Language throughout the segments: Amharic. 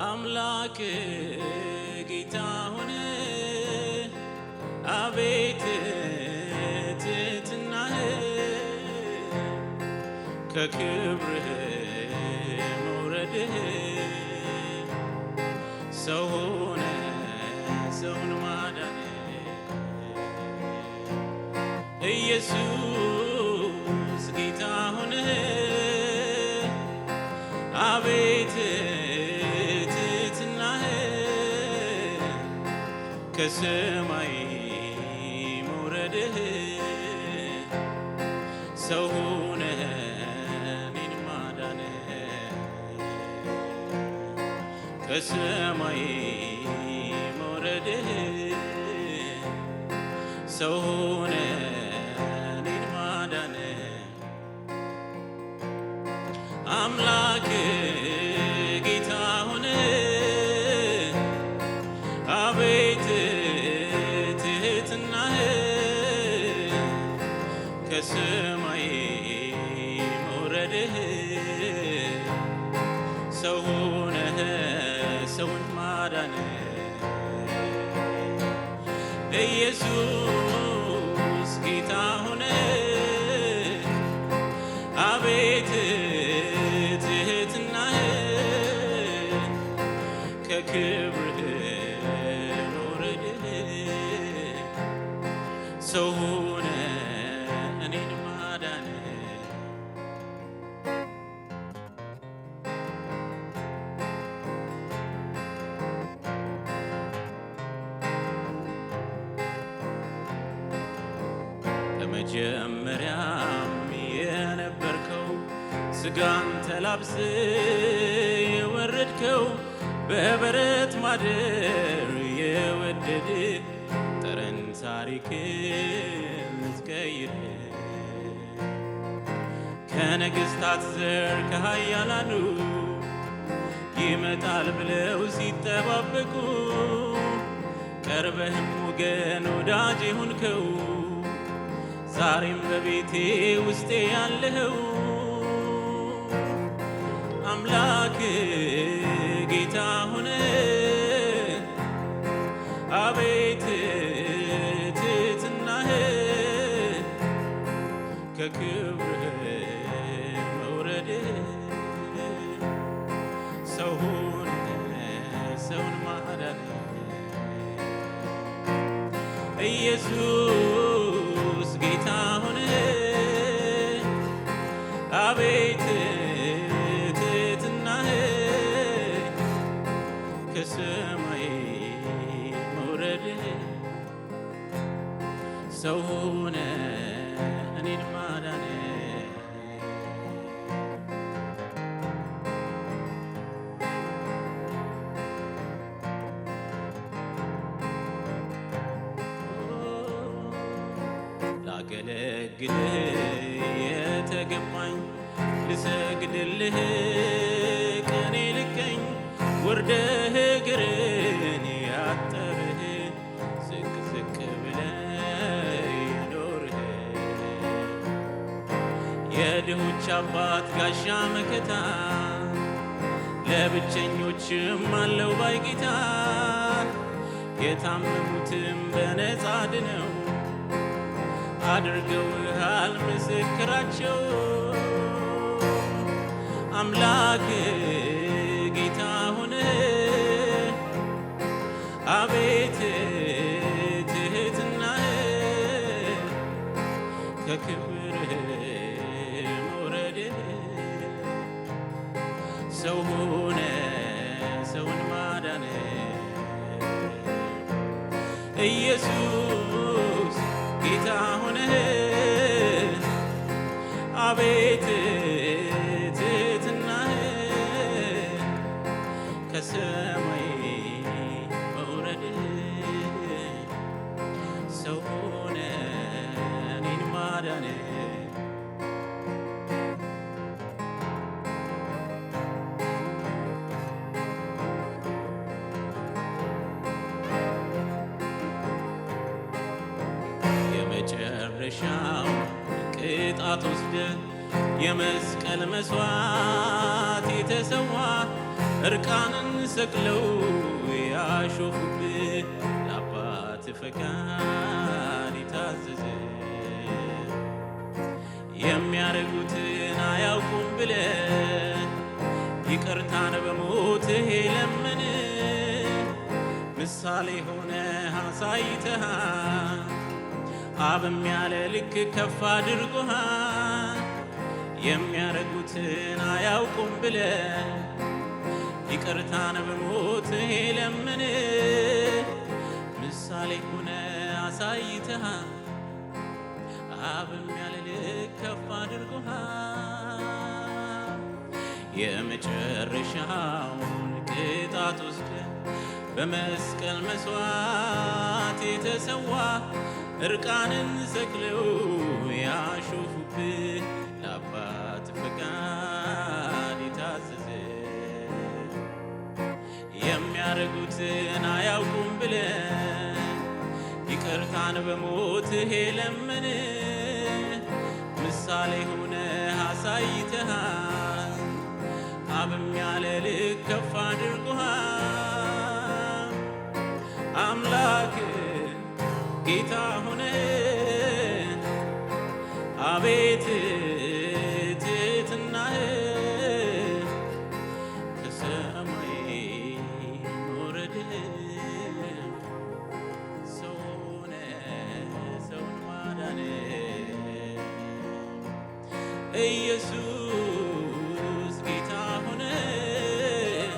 አምላክ ጌታ ሆነ አቤት ትሕትናህ ከክብርህ መውረድህ ሰው ሆነ ሰውን ማዳን ኢየሱስ ጌታ ሆነ አቤት ትሕትናህ ከሰማይ መውረድህ ሰው ሆነ እኔን ማዳን ከሰማይ መውረድህ ሰው ሆነ እኔን ማዳን አምላክ ጌታ ሆነ አቤት ትሕትናህ ከሰማይ መውረድህ ሰው ሆነ ሰውን ማዳን ኢየሱስ ጌታ ሆነ አቤት ትሕትናህ ከክብርህ መውረድህ ሰው ሆነ እኔን ማዳን ከመጀመሪያም የነበርከው ሥጋን ተላብሰ የወረድከው በበረት ማደር የወደድ ጠረን ታሪክን ልትቀይር ከነገሥታት ዘር ከኃያላኑ ይመጣል ብለው ሲጠባበቁ ቀርበህም ወገን ወዳጅ የሆንከው ዛሬም በቤቴ ውስጤ ያለኸው አምላክ ጌታ ሆነ አቤት ትሕትናህ ከክብርህ መውረድህ ሰው ሆነ ሰውን ማዳን ኢየሱስ ጌታ ሆነ አቤት ትሕትናህ ከሰማይ መውረድህ ሰው ሆነ እኔን ማዳን ላገለግልህ የተገባኝ ልሰግድልህ ቀኔ ልገኝ ወርደህ እግርን ያጠብህ ዝቅ ዝቅ ብለህ የኖርህ የድሆች አባት ጋሻ መከታ ለብቸኞችም አለው ባይ ጌታ የታመሙትም በነጻ ድነው አድርገውሃል ምስክራቸው አምላክ ጌታ ሆነ አቤት ትሕትናህ ከክብርህ መውረድህ ሰው ሆነ ሰውን ማዳን ኢየሱስ ጌታ ሆነ አቤት ትሕትናህ ከሰማይ መውረድህ ሰው ሆነ እኔን ማዳን የመጨረሻው ቅጣት ወስደ የመስቀል መስዋዕት የተሰዋ እርቃንን ሰቅለው ያሾፉብህ ለአባት ፈቃድ የታዘዘ የሚያደርጉትን አያውቁም ብለህ ይቅርታን በሞትህ ለምን ምሳሌ ሆነህ አሳይተሃል። አብም ያለ ልክ ከፍ አድርጎሃል። የሚያደርጉትን አያውቁም ብለህ ይቅርታን በሞትህ ለምን ምሳሌ ሆነህ አሳይተሃል። አብም ያለ ልክ ከፍ አድርጎሃል። የመጨረሻውን ቅጣት ወስደህ በመስቀል መስዋዕት የተሰዋ እርቃንን ሰቅለው ያሾፉብህ ለአባት ፈቃድ የታዘዘ የሚያደርጉትን አያውቁም ብለህ ይቅርታን በሞትህ ለምን ምሳሌ ሆነህ አሳይተሃል። አብም ያለ ልክ ከፍ አድርጎሃል። አምላክ ጌታ ሆነህ አቤት ትሕትናህ ከሰማይ መውረድህ ሰው ሆነህ ሰውን ማዳንህ ኢየሱስ ጌታ ሆነህ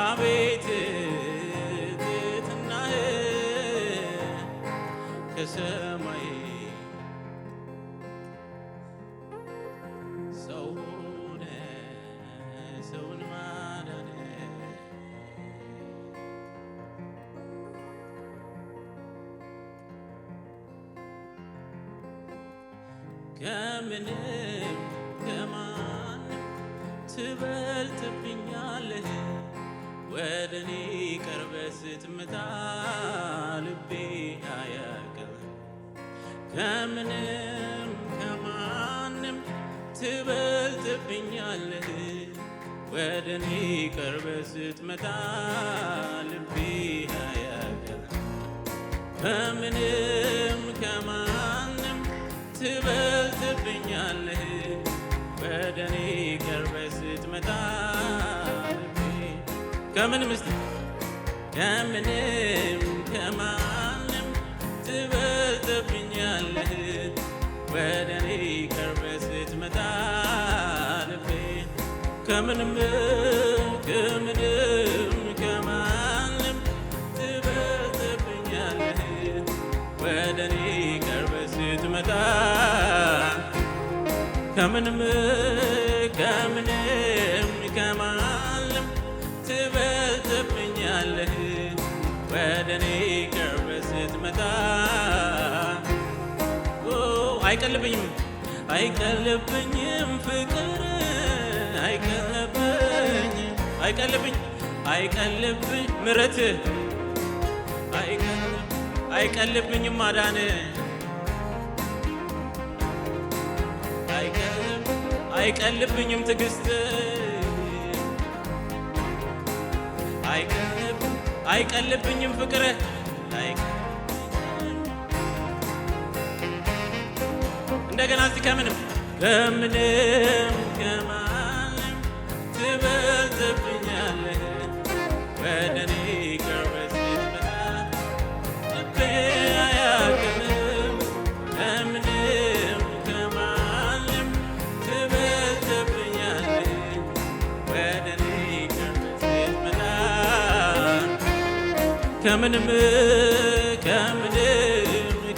አቤት ትሕትናህ ከሰማይ ሰው ሆነህ ሰውን ማዳንህ ከምንም ከማንም ትበልጥብኛለህ። ወደ እኔ ቀርበህ ስትመጣ ልቤ አያውቅም። ከምንም ከማንም ትበልጥብኛለህ። ወደ እኔ ቀርበህ ስትመጣ ልቤ አያውቅም። ከምንም ከማንም ትበልጥብኛለህ። ወደ እኔ ቀርበህ ስትመጣ ከምንም እስቲ ከምንም ከማንም ትበልጥብኛለህ። ወደ እኔ ቀርበህ ስትመጣ ልቤ ከምንም ከምንም ከማንም ትበልጥብኛለህ። ወደ እኔ ቀርበህ ስትመጣ ከምንም ከምንም ከማንም ትበልጥብኛለህ። ወደ እኔ ቀርበህ ስትመጣ አይቀልብኝም አይቀልብኝም ፍቅር አይቀልብኝ ምሕረትህ አይቀልብኝም ማዳንህ አይቀልብኝም ትዕግስትህ አይቀልብኝም ፍቅርህ እንደገና እስቲ ከምንም ከምንም ከማንም ትበልጥብኛለህ። ወደ እኔ ቀርበህ ስትመጣ ልቤ አያውቅም። ከምንም ከማንም ትበልጥብኛለህ። ወደ እኔ ቀርበህ ስትመጣ ከምንም ከምንም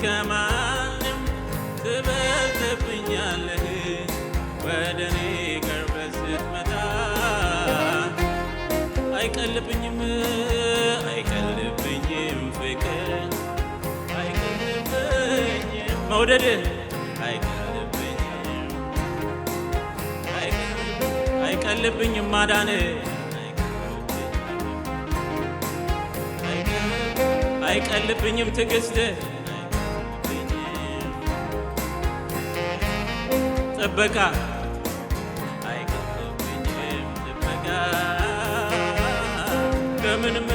ከማንም ትበልጥብኛለህ። ወደ እኔ ቀርበህ ስትመጣ አይቀልብኝም አይቀልብኝም ፍቅር አይቀልብኝም መውደድህ አይቀልብኝም ማዳንህ አይቀልብኝም ትዕግስትህ ጥበቃ አይቀልብኝም ጥበቃ ምንም